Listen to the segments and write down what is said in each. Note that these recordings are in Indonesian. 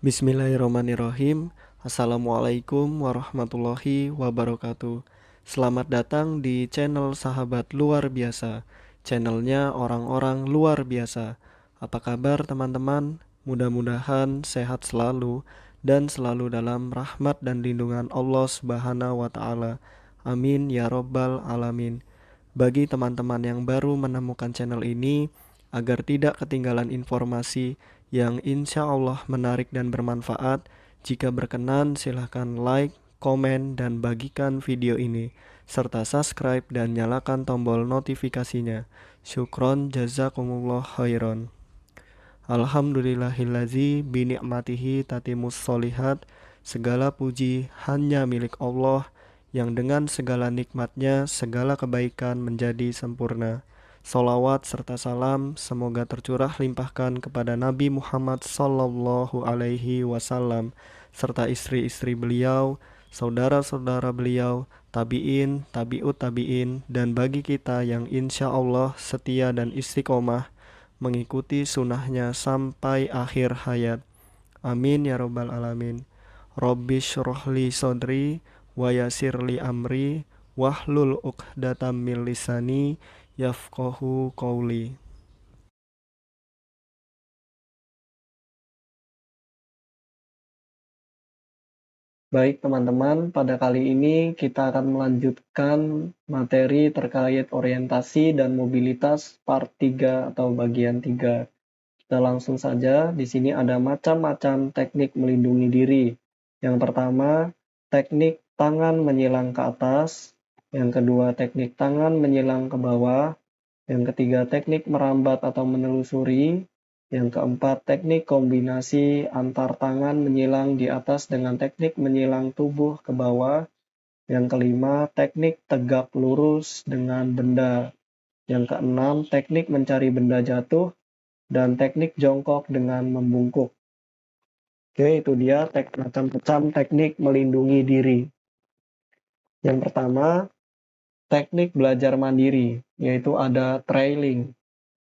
Bismillahirrahmanirrahim. Assalamualaikum warahmatullahi wabarakatuh. Selamat datang di channel Sahabat Luar Biasa. Channelnya orang-orang luar biasa. Apa kabar teman-teman? Mudah-mudahan sehat selalu dan selalu dalam rahmat dan lindungan Allah Subhanahu wa taala. Amin ya robbal alamin. Bagi teman-teman yang baru menemukan channel ini, agar tidak ketinggalan informasi yang insya Allah menarik dan bermanfaat, jika berkenan silahkan like, komen, dan bagikan video ini, serta subscribe dan nyalakan tombol notifikasinya. Syukron jazakumullah khairan. Alhamdulillahillazi bini'matihi tatimus solihat. Segala puji hanya milik Allah, yang dengan segala nikmatnya segala kebaikan menjadi sempurna. Salawat serta salam semoga tercurah limpahkan kepada Nabi Muhammad Sallallahu Alaihi Wasallam serta istri-istri beliau, saudara-saudara beliau, tabi'in, tabi'ut tabi'in, dan bagi kita yang insya Allah setia dan istiqomah mengikuti sunnahnya sampai akhir hayat. Amin ya robbal alamin. Rabbi syrohli sodri wa yasirli amri wahlul uqdatam min lisani yafqahu qawli. Baik teman-teman, pada kali ini kita akan melanjutkan materi terkait orientasi dan mobilitas part 3 atau bagian 3. Kita langsung saja, di sini ada macam-macam teknik melindungi diri. Yang pertama, teknik tangan menyilang ke atas. Yang kedua, teknik tangan menyilang ke bawah. Yang ketiga, teknik merambat atau menelusuri. Yang keempat, teknik kombinasi antar tangan menyilang di atas dengan teknik menyilang tubuh ke bawah. Yang kelima, teknik tegak lurus dengan benda. Yang keenam, teknik mencari benda jatuh. Dan teknik jongkok dengan membungkuk. Oke, itu dia macam-macam teknik melindungi diri. Yang pertama, teknik belajar mandiri, yaitu ada trailing.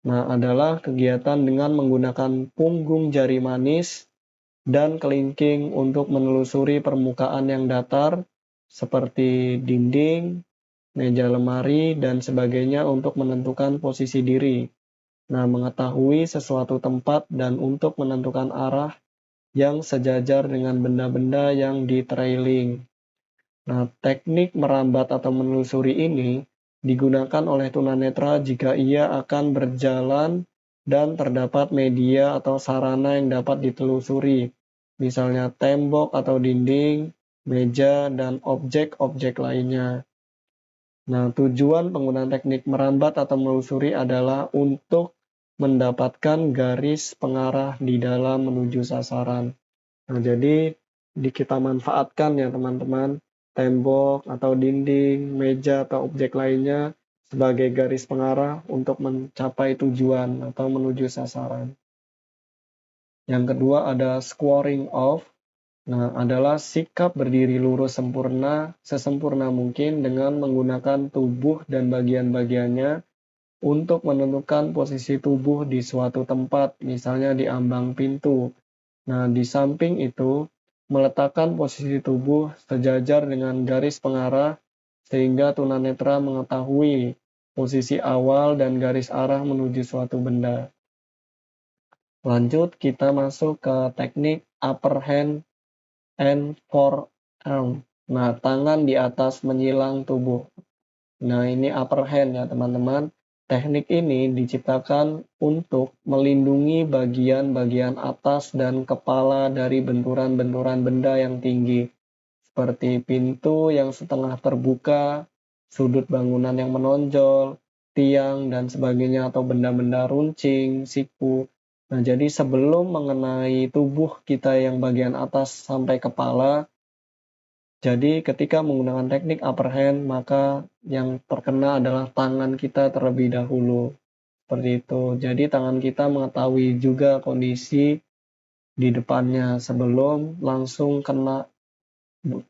Nah, adalah kegiatan dengan menggunakan punggung jari manis dan kelingking untuk menelusuri permukaan yang datar, seperti dinding, meja lemari, dan sebagainya untuk menentukan posisi diri. Nah, mengetahui sesuatu tempat dan untuk menentukan arah yang sejajar dengan benda-benda yang di trailing. Nah, teknik merambat atau menelusuri ini digunakan oleh tunanetra jika ia akan berjalan dan terdapat media atau sarana yang dapat ditelusuri, misalnya tembok atau dinding, meja, dan objek-objek lainnya. Nah, tujuan penggunaan teknik merambat atau menelusuri adalah untuk mendapatkan garis pengarah di dalam menuju sasaran. Nah, jadi kita manfaatkan ya teman-teman, tembok atau dinding, meja atau objek lainnya sebagai garis pengarah untuk mencapai tujuan atau menuju sasaran. Yang kedua ada squaring off. Nah, adalah sikap berdiri lurus sesempurna mungkin dengan menggunakan tubuh dan bagian-bagiannya untuk menentukan posisi tubuh di suatu tempat, misalnya di ambang pintu. Nah, di samping itu, meletakkan posisi tubuh sejajar dengan garis pengarah sehingga tunanetra mengetahui posisi awal dan garis arah menuju suatu benda. Lanjut, kita masuk ke teknik upper hand and forearm. Nah, tangan di atas menyilang tubuh. Nah, ini upper hand ya teman-teman. Teknik ini diciptakan untuk melindungi bagian-bagian atas dan kepala dari benturan-benturan benda yang tinggi, seperti pintu yang setengah terbuka, sudut bangunan yang menonjol, tiang, dan sebagainya, atau benda-benda runcing, siku. Nah, jadi sebelum mengenai tubuh kita yang bagian atas sampai kepala, jadi ketika menggunakan teknik upper hand, maka yang terkena adalah tangan kita terlebih dahulu. Seperti itu. Jadi tangan kita mengetahui juga kondisi di depannya sebelum langsung kena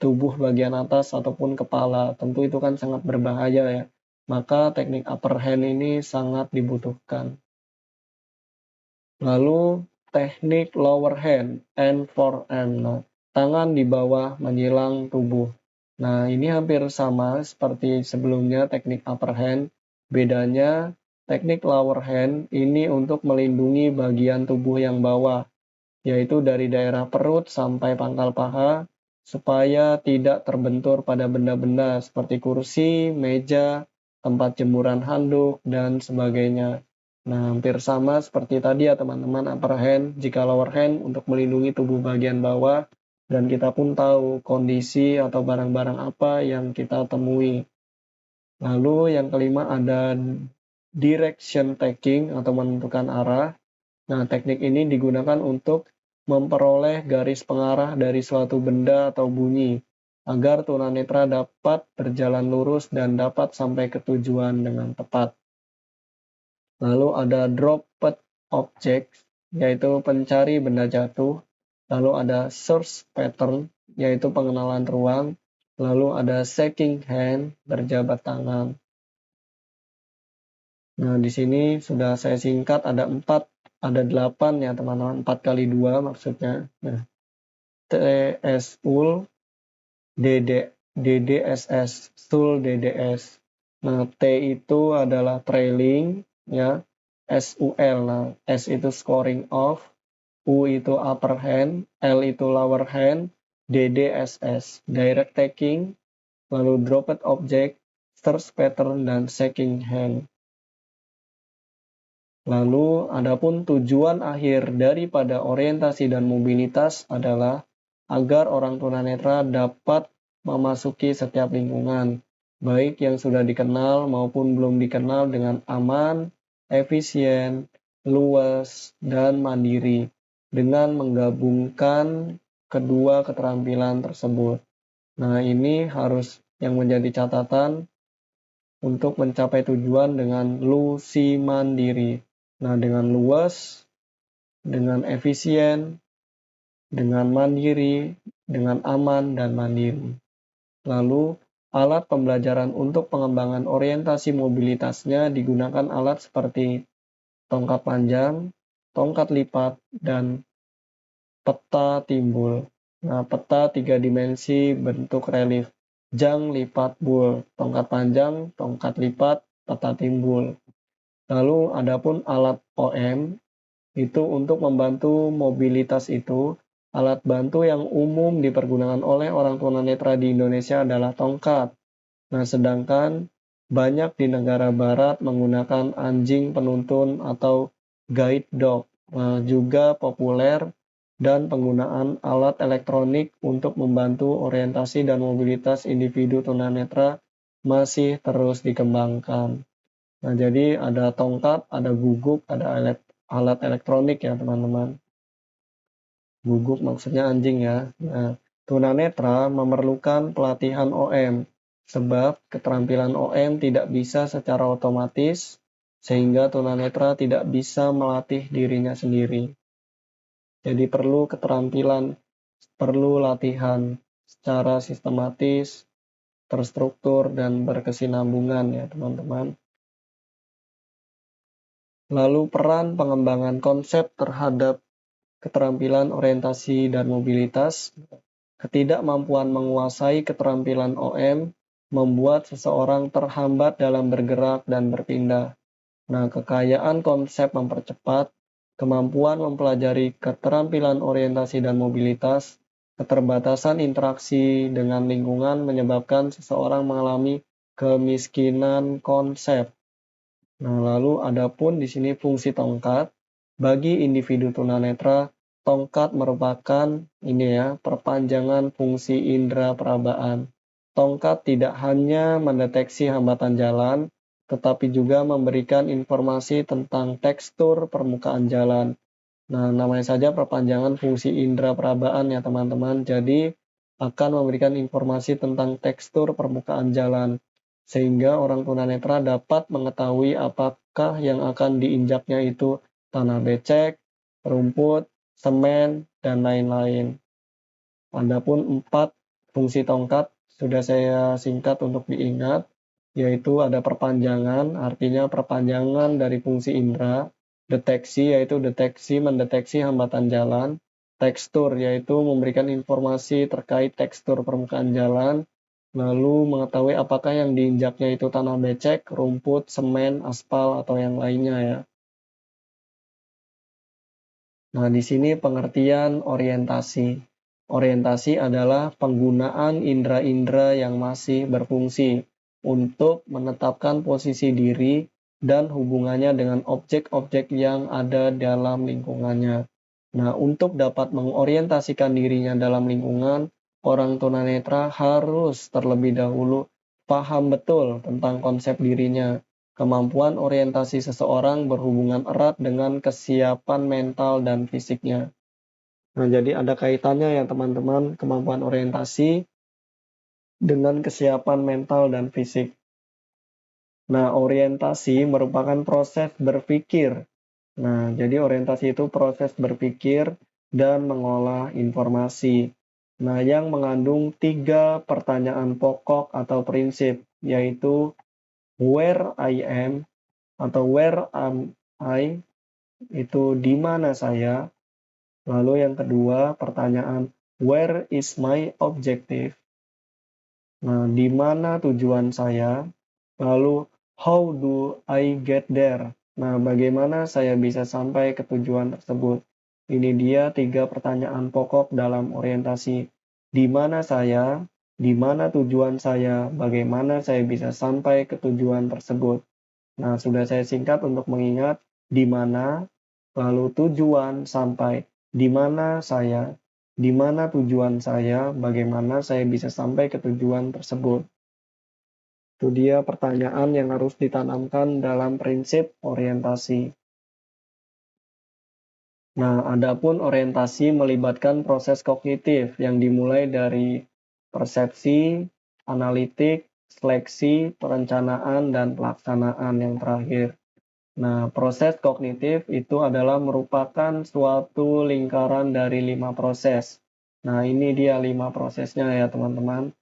tubuh bagian atas ataupun kepala. Tentu itu kan sangat berbahaya ya. Maka teknik upper hand ini sangat dibutuhkan. Lalu teknik lower hand and forearm. Nah, tangan di bawah menyilang tubuh. Nah, ini hampir sama seperti sebelumnya teknik upper hand. Bedanya teknik lower hand ini untuk melindungi bagian tubuh yang bawah, yaitu dari daerah perut sampai pangkal paha, supaya tidak terbentur pada benda-benda seperti kursi, meja, tempat jemuran handuk, dan sebagainya. Nah, hampir sama seperti tadi ya teman-teman, upper hand, jika lower hand untuk melindungi tubuh bagian bawah, dan kita pun tahu kondisi atau barang-barang apa yang kita temui. Lalu yang kelima ada direction taking atau menentukan arah. Nah, teknik ini digunakan untuk memperoleh garis pengarah dari suatu benda atau bunyi, agar tunanetra dapat berjalan lurus dan dapat sampai ke tujuan dengan tepat. Lalu ada dropped object, yaitu pencari benda jatuh. Lalu ada search pattern, yaitu pengenalan ruang. Lalu ada shaking hand, berjabat tangan. Nah, di sini sudah saya singkat ada 8 ya teman-teman, 4 kali 2 maksudnya. Nah, TSUL, DDSS, SUL, DDS. Nah, T itu adalah trailing, ya. SUL, nah, S itu scoring off, U itu upper hand, L itu lower hand, DDSS, direct taking, lalu dropped object, search pattern, dan shaking hand. Lalu, adapun tujuan akhir daripada orientasi dan mobilitas adalah agar orang tunanetra dapat memasuki setiap lingkungan, baik yang sudah dikenal maupun belum dikenal dengan aman, efisien, luas, dan mandiri, dengan menggabungkan kedua keterampilan tersebut. Nah, ini harus yang menjadi catatan untuk mencapai tujuan dengan lusi mandiri. Nah, dengan luas, dengan efisien, dengan mandiri, dengan aman dan mandiri. Lalu, alat pembelajaran untuk pengembangan orientasi mobilitasnya digunakan alat seperti tongkat panjang, tongkat lipat, dan peta timbul. Nah, peta 3 dimensi bentuk relief, jang lipat bul, tongkat panjang, tongkat lipat, peta timbul. Lalu adapun alat OM itu untuk membantu mobilitas itu, alat bantu yang umum dipergunakan oleh orang tunanetra di Indonesia adalah tongkat. Nah, sedangkan banyak di negara barat menggunakan anjing penuntun atau guide dog. Nah, juga populer dan penggunaan alat elektronik untuk membantu orientasi dan mobilitas individu tunanetra masih terus dikembangkan. Nah, jadi ada tongkat, ada guguk, ada alat elektronik ya teman-teman. Guguk maksudnya anjing ya. Nah, tunanetra memerlukan pelatihan OM, sebab keterampilan OM tidak bisa secara otomatis, sehingga tunanetra tidak bisa melatih dirinya sendiri. Jadi perlu keterampilan, perlu latihan secara sistematis, terstruktur, dan berkesinambungan ya teman-teman. Lalu peran pengembangan konsep terhadap keterampilan orientasi dan mobilitas. Ketidakmampuan menguasai keterampilan OM membuat seseorang terhambat dalam bergerak dan berpindah. Nah, kekayaan konsep mempercepat, kemampuan mempelajari keterampilan orientasi dan mobilitas, keterbatasan interaksi dengan lingkungan menyebabkan seseorang mengalami kemiskinan konsep. Nah, lalu adapun di sini fungsi tongkat. Bagi individu tunanetra, tongkat merupakan perpanjangan fungsi indera perabaan. Tongkat tidak hanya mendeteksi hambatan jalan, tetapi juga memberikan informasi tentang tekstur permukaan jalan. Nah, namanya saja perpanjangan fungsi indera perabaan ya teman-teman. Jadi akan memberikan informasi tentang tekstur permukaan jalan, sehingga orang tunanetra dapat mengetahui apakah yang akan diinjaknya itu tanah becek, rumput, semen, dan lain-lain. Adapun 4 fungsi tongkat sudah saya singkat untuk diingat, yaitu ada perpanjangan, artinya perpanjangan dari fungsi indera. Deteksi yaitu mendeteksi hambatan jalan. Tekstur yaitu memberikan informasi terkait tekstur permukaan jalan. Lalu mengetahui apakah yang diinjaknya itu tanah becek, rumput, semen, aspal, atau yang lainnya ya. Nah, di sini pengertian orientasi. Orientasi adalah penggunaan indera-indera yang masih berfungsi untuk menetapkan posisi diri dan hubungannya dengan objek-objek yang ada dalam lingkungannya. Nah, untuk dapat mengorientasikan dirinya dalam lingkungan, orang tunanetra harus terlebih dahulu paham betul tentang konsep dirinya. Kemampuan orientasi seseorang berhubungan erat dengan kesiapan mental dan fisiknya. Nah, jadi ada kaitannya ya teman-teman, kemampuan orientasi dengan kesiapan mental dan fisik. Nah, orientasi merupakan proses berpikir. Nah, jadi orientasi itu proses berpikir dan mengolah informasi. Nah, yang mengandung 3 pertanyaan pokok atau prinsip, yaitu where I am atau where am I, itu di mana saya. Lalu yang kedua, pertanyaan where is my objective? Nah, di mana tujuan saya? Lalu how do I get there? Nah, bagaimana saya bisa sampai ke tujuan tersebut? Ini dia 3 pertanyaan pokok dalam orientasi. Di mana saya? Di mana tujuan saya? Bagaimana saya bisa sampai ke tujuan tersebut? Nah, sudah saya singkat untuk mengingat di mana, lalu tujuan sampai di mana saya, di mana tujuan saya, bagaimana saya bisa sampai ke tujuan tersebut. Itu dia pertanyaan yang harus ditanamkan dalam prinsip orientasi. Nah, adapun orientasi melibatkan proses kognitif yang dimulai dari persepsi, analitik, seleksi, perencanaan, dan pelaksanaan yang terakhir. Nah, proses kognitif itu adalah merupakan suatu lingkaran dari 5 proses. Nah, ini dia 5 prosesnya ya teman-teman.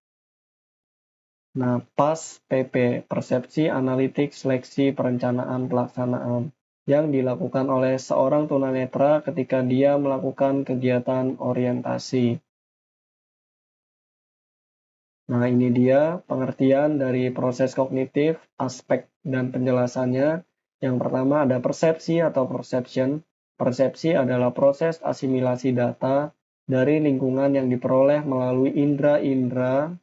Nah, PAS PP, persepsi, analitik, seleksi, perencanaan, pelaksanaan, yang dilakukan oleh seorang tunanetra ketika dia melakukan kegiatan orientasi. Nah, ini dia pengertian dari proses kognitif, aspek dan penjelasannya. Yang pertama ada persepsi atau perception. Persepsi adalah proses asimilasi data dari lingkungan yang diperoleh melalui indera-indera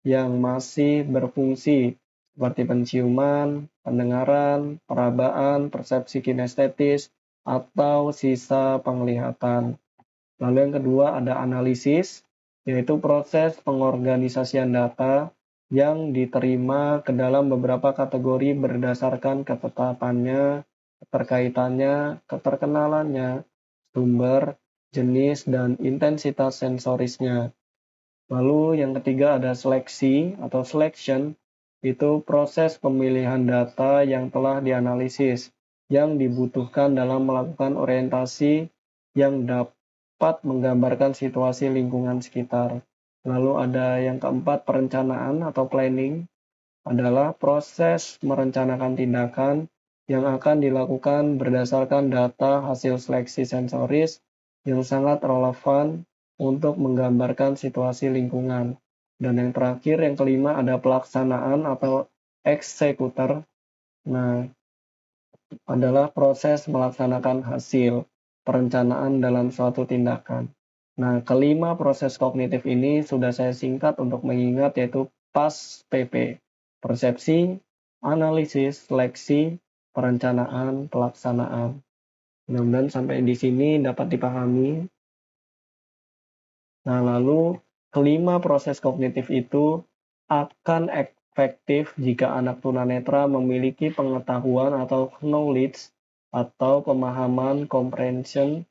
yang masih berfungsi, seperti penciuman, pendengaran, perabaan, persepsi kinestetis, atau sisa penglihatan. Lalu yang kedua ada analisis, yaitu proses pengorganisasian data yang diterima ke dalam beberapa kategori berdasarkan ketetapannya, keterkaitannya, keterkenalannya, sumber, jenis, dan intensitas sensorisnya. Lalu yang ketiga ada seleksi atau selection, itu proses pemilihan data yang telah dianalisis, yang dibutuhkan dalam melakukan orientasi yang dapat menggambarkan situasi lingkungan sekitar. Lalu ada yang keempat perencanaan atau planning, adalah proses merencanakan tindakan yang akan dilakukan berdasarkan data hasil seleksi sensoris yang sangat relevan untuk menggambarkan situasi lingkungan. Dan yang terakhir, yang kelima ada pelaksanaan atau eksekutor. Nah, adalah proses melaksanakan hasil perencanaan dalam suatu tindakan. Nah, kelima proses kognitif ini sudah saya singkat untuk mengingat, yaitu PAS PP. Persepsi, analisis, seleksi, perencanaan, pelaksanaan. Mudah-mudahan sampai di sini dapat dipahami. Nah, lalu kelima proses kognitif itu akan efektif jika anak tunanetra memiliki pengetahuan atau knowledge atau pemahaman comprehension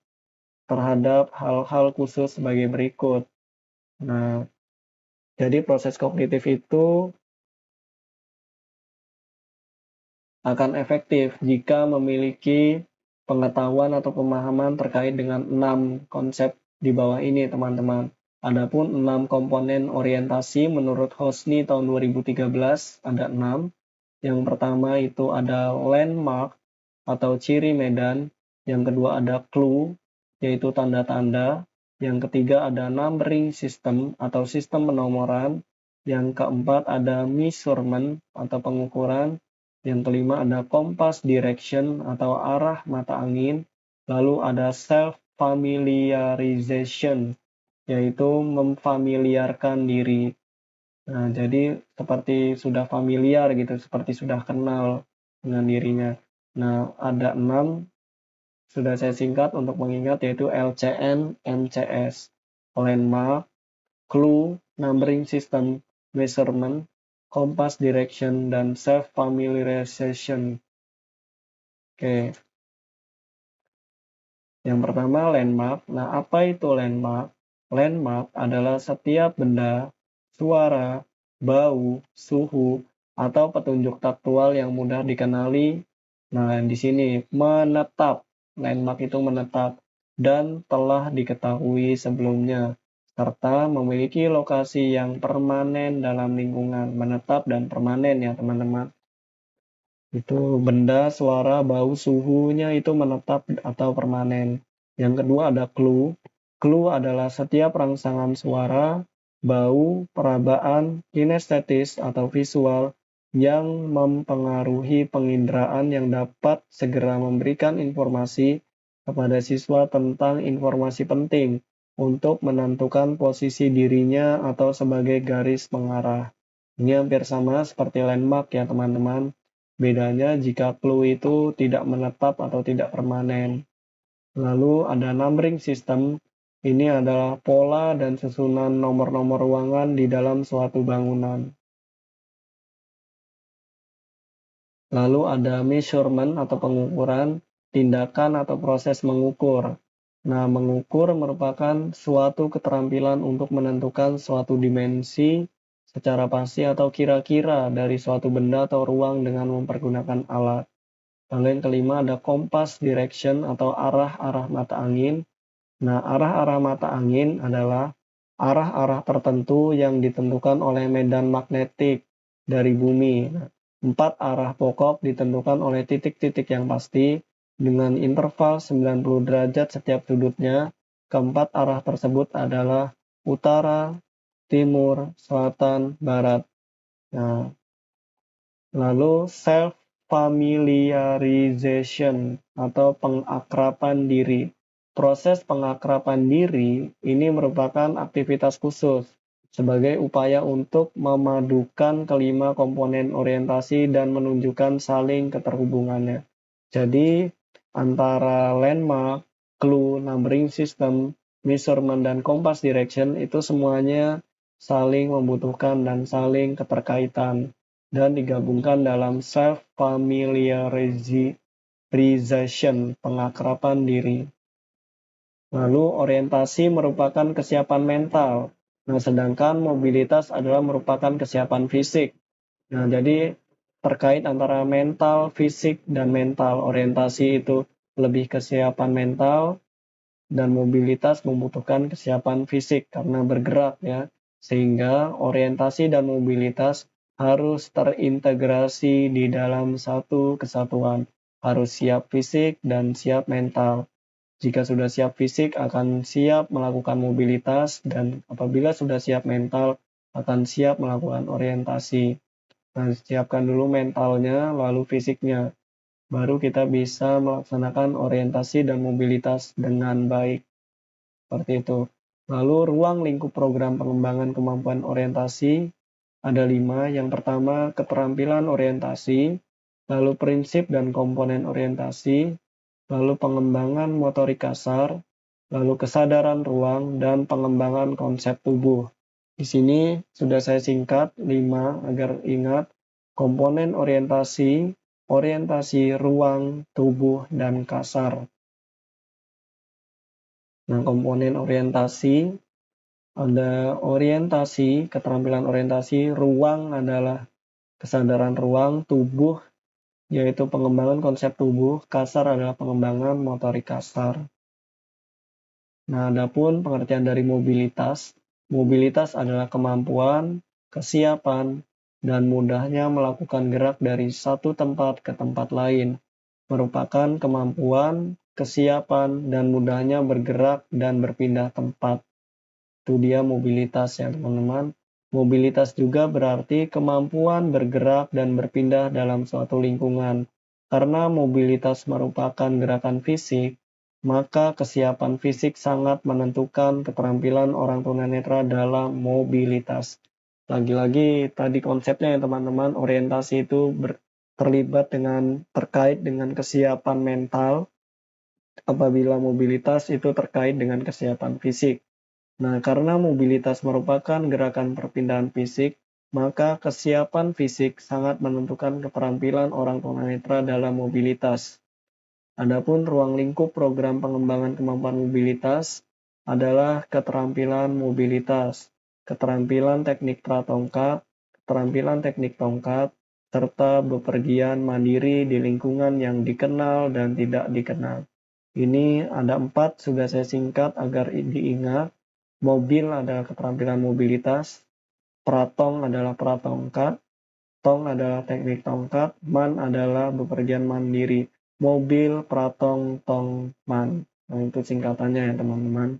terhadap hal-hal khusus sebagai berikut. Nah, jadi proses kognitif itu akan efektif jika memiliki pengetahuan atau pemahaman terkait dengan 6 konsep di bawah ini, teman-teman. Adapun 6 komponen orientasi menurut Hosni tahun 2013 ada 6. Yang pertama itu ada landmark, atau ciri medan. Yang kedua ada clue, yaitu tanda-tanda. Yang ketiga ada numbering system atau sistem penomoran. Yang keempat ada measurement atau pengukuran. Yang kelima ada compass direction atau arah mata angin. Lalu ada self-familiarization, yaitu memfamiliarkan diri. Nah, jadi seperti sudah familiar gitu, seperti sudah kenal dengan dirinya. Nah, ada 6, sudah saya singkat untuk mengingat, yaitu LCN, MCS, landmark, clue, numbering system, measurement, compass direction, dan self-familiarization. Oke. Yang pertama landmark. Nah, apa itu landmark? Landmark adalah setiap benda, suara, bau, suhu, atau petunjuk taktual yang mudah dikenali. Nah, di sini menetap. Landmark itu menetap dan telah diketahui sebelumnya, serta memiliki lokasi yang permanen dalam lingkungan. Menetap dan permanen ya, teman-teman. Itu benda, suara, bau, suhunya itu menetap atau permanen. Yang kedua ada clue. Clue adalah setiap rangsangan suara, bau, perabaan, kinestetis atau visual yang mempengaruhi penginderaan yang dapat segera memberikan informasi kepada siswa tentang informasi penting untuk menentukan posisi dirinya atau sebagai garis pengarah. Ini hampir sama seperti landmark ya teman-teman. Bedanya jika clue itu tidak menetap atau tidak permanen. Lalu ada numbering system. Ini adalah pola dan susunan nomor-nomor ruangan di dalam suatu bangunan. Lalu ada measurement atau pengukuran, tindakan atau proses mengukur. Nah, mengukur merupakan suatu keterampilan untuk menentukan suatu dimensi secara pasti atau kira-kira dari suatu benda atau ruang dengan mempergunakan alat. Lalu yang kelima ada compass direction atau arah-arah mata angin. Nah, arah-arah mata angin adalah arah-arah tertentu yang ditentukan oleh medan magnetik dari bumi. Nah, 4 arah pokok ditentukan oleh titik-titik yang pasti dengan interval 90 derajat setiap sudutnya. Keempat arah tersebut adalah utara, timur, selatan, barat. Nah, lalu self-familiarization atau pengakraban diri. Proses pengakraban diri ini merupakan aktivitas khusus sebagai upaya untuk memadukan kelima komponen orientasi dan menunjukkan saling keterhubungannya. Jadi, antara landmark, clue, numbering system, measurement, dan compass direction itu semuanya saling membutuhkan dan saling keterkaitan dan digabungkan dalam self-familiarization, pengakraban diri. Lalu orientasi merupakan kesiapan mental. Nah, sedangkan mobilitas adalah merupakan kesiapan fisik. Nah, jadi terkait antara mental, fisik, dan mental. Orientasi itu lebih kesiapan mental dan mobilitas membutuhkan kesiapan fisik karena bergerak ya. Sehingga orientasi dan mobilitas harus terintegrasi di dalam satu kesatuan. Harus siap fisik dan siap mental. Jika sudah siap fisik akan siap melakukan mobilitas dan apabila sudah siap mental akan siap melakukan orientasi. Nah, siapkan dulu mentalnya lalu fisiknya. Baru kita bisa melaksanakan orientasi dan mobilitas dengan baik. Seperti itu. Lalu ruang lingkup program pengembangan kemampuan orientasi ada 5. Yang pertama keterampilan orientasi, lalu prinsip dan komponen orientasi, lalu pengembangan motorik kasar, lalu kesadaran ruang, dan pengembangan konsep tubuh. Di sini sudah saya singkat 5 agar ingat komponen orientasi, orientasi ruang, tubuh, dan kasar. Nah, komponen orientasi ada orientasi, keterampilan orientasi, ruang adalah kesadaran ruang, tubuh yaitu pengembangan konsep tubuh, kasar adalah pengembangan motorik kasar. Nah, adapun pengertian dari mobilitas, mobilitas adalah kemampuan, kesiapan, dan mudahnya melakukan gerak dari satu tempat ke tempat lain. merupakan kemampuan, kesiapan, dan mudahnya bergerak dan berpindah tempat. Itu dia mobilitas ya teman-teman. Mobilitas juga berarti kemampuan bergerak dan berpindah dalam suatu lingkungan. Karena mobilitas merupakan gerakan fisik, maka kesiapan fisik sangat menentukan keterampilan orang tunanetra dalam mobilitas. Lagi-lagi tadi konsepnya ya teman-teman, orientasi itu terkait dengan kesiapan mental, apabila mobilitas itu terkait dengan kesiapan fisik. Nah, karena mobilitas merupakan gerakan perpindahan fisik, maka kesiapan fisik sangat menentukan keterampilan orang tunanetra dalam mobilitas. Adapun ruang lingkup program pengembangan kemampuan mobilitas adalah keterampilan mobilitas, keterampilan teknik pratongkat, keterampilan teknik tongkat, serta bepergian mandiri di lingkungan yang dikenal dan tidak dikenal. Ini ada 4, sudah saya singkat agar diingat. Mobil adalah keterampilan mobilitas, pratong adalah pratongkat, tong adalah teknik tongkat, man adalah bepergian mandiri. Mobil, pratong, tong, man. Nah, itu singkatannya ya teman-teman.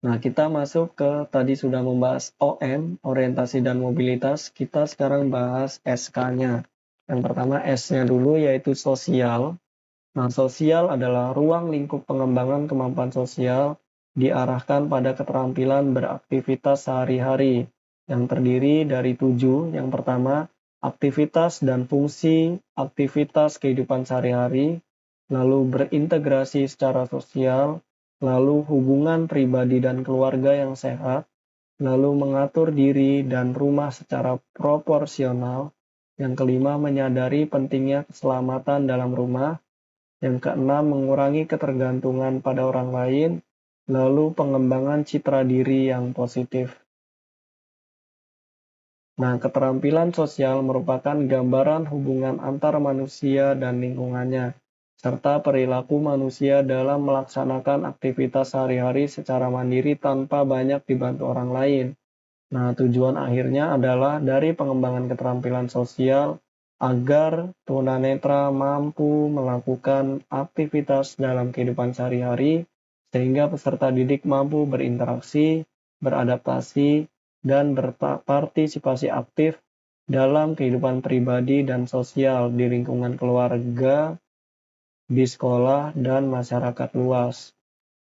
Nah, kita masuk ke tadi sudah membahas OM, orientasi dan mobilitas. Kita sekarang bahas SK-nya. Yang pertama S-nya dulu yaitu sosial. Nah, sosial adalah ruang lingkup pengembangan kemampuan sosial diarahkan pada keterampilan beraktivitas sehari-hari yang terdiri dari 7. Yang pertama, aktivitas dan fungsi aktivitas kehidupan sehari-hari, lalu berintegrasi secara sosial, lalu hubungan pribadi dan keluarga yang sehat, lalu mengatur diri dan rumah secara proporsional. Yang kelima, menyadari pentingnya keselamatan dalam rumah. Yang keenam, mengurangi ketergantungan pada orang lain, lalu pengembangan citra diri yang positif. Nah, keterampilan sosial merupakan gambaran hubungan antar manusia dan lingkungannya, serta perilaku manusia dalam melaksanakan aktivitas sehari-hari secara mandiri tanpa banyak dibantu orang lain. Nah, tujuan akhirnya adalah dari pengembangan keterampilan sosial agar tunanetra mampu melakukan aktivitas dalam kehidupan sehari-hari sehingga peserta didik mampu berinteraksi, beradaptasi, dan berpartisipasi aktif dalam kehidupan pribadi dan sosial di lingkungan keluarga, di sekolah, dan masyarakat luas.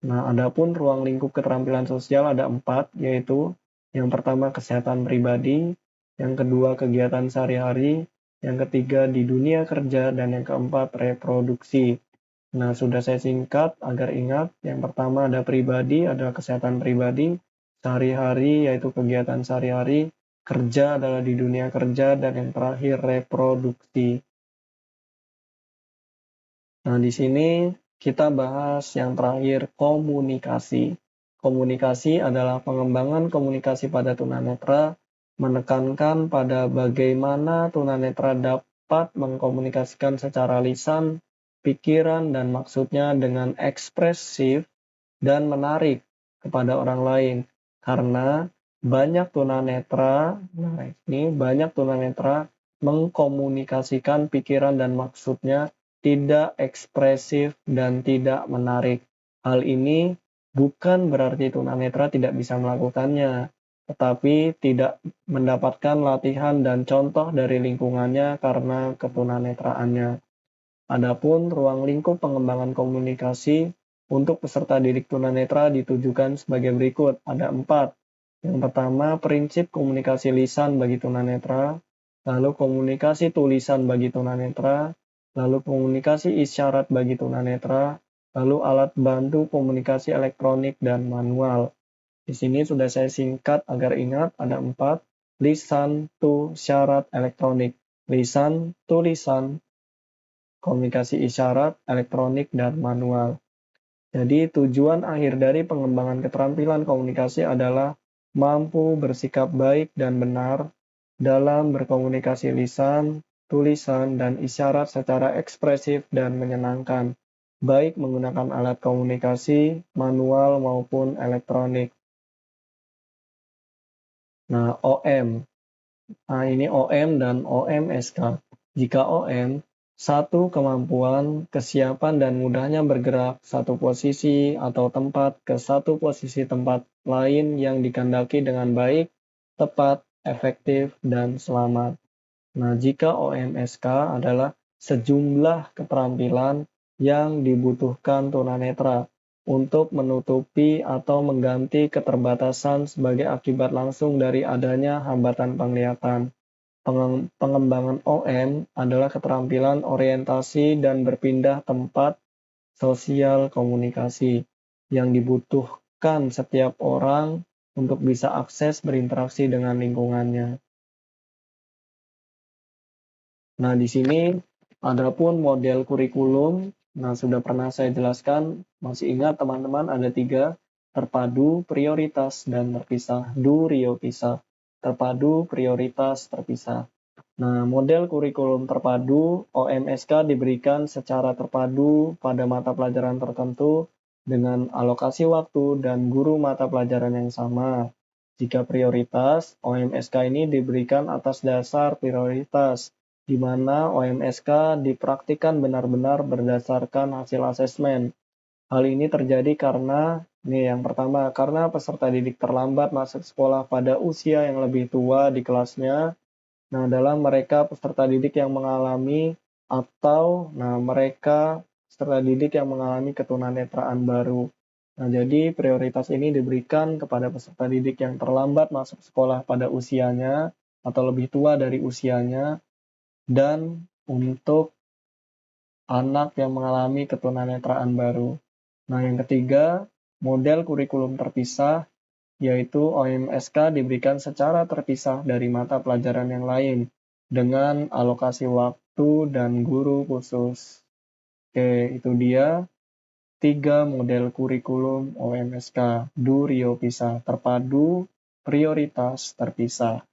Nah, adapun ruang lingkup keterampilan sosial ada 4, yaitu yang pertama kesehatan pribadi, yang kedua kegiatan sehari-hari, yang ketiga di dunia kerja, dan yang keempat reproduksi. Nah, sudah saya singkat agar ingat. Yang pertama ada pribadi, adalah kesehatan pribadi, sehari-hari yaitu kegiatan sehari-hari, kerja adalah di dunia kerja, dan yang terakhir reproduksi. Nah, di sini kita bahas yang terakhir, komunikasi. Komunikasi adalah pengembangan komunikasi pada tunanetra, menekankan pada bagaimana tunanetra dapat mengkomunikasikan secara lisan, pikiran, dan maksudnya dengan ekspresif dan menarik kepada orang lain. Karena banyak tunanetra mengkomunikasikan pikiran dan maksudnya tidak ekspresif dan tidak menarik. Hal ini bukan berarti tunanetra tidak bisa melakukannya, tetapi tidak mendapatkan latihan dan contoh dari lingkungannya karena ketunanetraannya. Adapun ruang lingkup pengembangan komunikasi untuk peserta didik tunanetra ditujukan sebagai berikut. Ada 4. Yang pertama, prinsip komunikasi lisan bagi tunanetra, lalu komunikasi tulisan bagi tunanetra, lalu komunikasi isyarat bagi tunanetra, lalu alat bantu komunikasi elektronik dan manual. Di sini sudah saya singkat agar ingat, ada 4, lisan, syarat, elektronik. Lisan, tulisan, komunikasi isyarat, elektronik, dan manual. Jadi tujuan akhir dari pengembangan keterampilan komunikasi adalah mampu bersikap baik dan benar dalam berkomunikasi lisan, tulisan, dan isyarat secara ekspresif dan menyenangkan, baik menggunakan alat komunikasi, manual maupun elektronik. Nah, OM. Nah, ini OM dan OMSK. Jika OM, Satu, kemampuan, kesiapan dan mudahnya bergerak satu posisi atau tempat ke satu posisi tempat lain yang dikehendaki dengan baik, tepat, efektif, dan selamat. Nah, jika OMSK adalah sejumlah keterampilan yang dibutuhkan tunanetra untuk menutupi atau mengganti keterbatasan sebagai akibat langsung dari adanya hambatan penglihatan. Pengembangan OM adalah keterampilan orientasi dan berpindah tempat sosial komunikasi yang dibutuhkan setiap orang untuk bisa akses berinteraksi dengan lingkungannya. Nah, di sini adapun model kurikulum, nah sudah pernah saya jelaskan, masih ingat teman-teman ada 3, terpadu, prioritas, dan terpisah. Rio pisah. Terpadu, prioritas, terpisah. Nah, model kurikulum terpadu OMSK diberikan secara terpadu pada mata pelajaran tertentu dengan alokasi waktu dan guru mata pelajaran yang sama. Jika prioritas, OMSK ini diberikan atas dasar prioritas, di mana OMSK dipraktikkan benar-benar berdasarkan hasil asesmen. Hal ini terjadi karena, yang pertama, karena peserta didik terlambat masuk sekolah pada usia yang lebih tua di kelasnya. Nah, adalah mereka peserta didik yang mengalami mereka peserta didik yang mengalami ketunanetraan baru. Nah, jadi prioritas ini diberikan kepada peserta didik yang terlambat masuk sekolah pada usianya atau lebih tua dari usianya dan untuk anak yang mengalami ketunanetraan baru. Nah, yang ketiga, model kurikulum terpisah yaitu OMSK diberikan secara terpisah dari mata pelajaran yang lain dengan alokasi waktu dan guru khusus. Oke, itu dia 3 model kurikulum OMSK. Rio pisah, terpadu, prioritas, terpisah.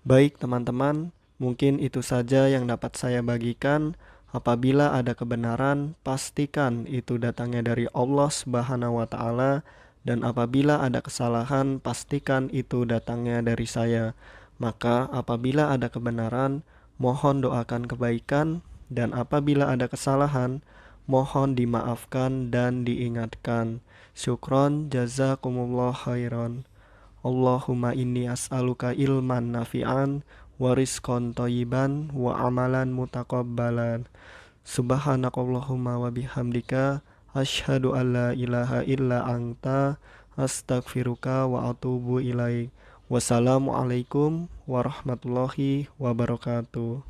Baik teman-teman, mungkin itu saja yang dapat saya bagikan. Apabila ada kebenaran, pastikan itu datangnya dari Allah Subhanahu wa Ta'ala, dan apabila ada kesalahan, pastikan itu datangnya dari saya. Maka, apabila ada kebenaran, mohon doakan kebaikan, dan apabila ada kesalahan, mohon dimaafkan dan diingatkan. Syukron, jazakumullah khairan. Allahumma inni as'aluka ilman nafi'an wa rizqan thayyiban wa amalan mutaqabbalan. Subhanakallahumma wa bihamdika asyhadu an la ilaha illa anta astaghfiruka wa atubu ilaik. Wassalamualaikum warahmatullahi wabarakatuh.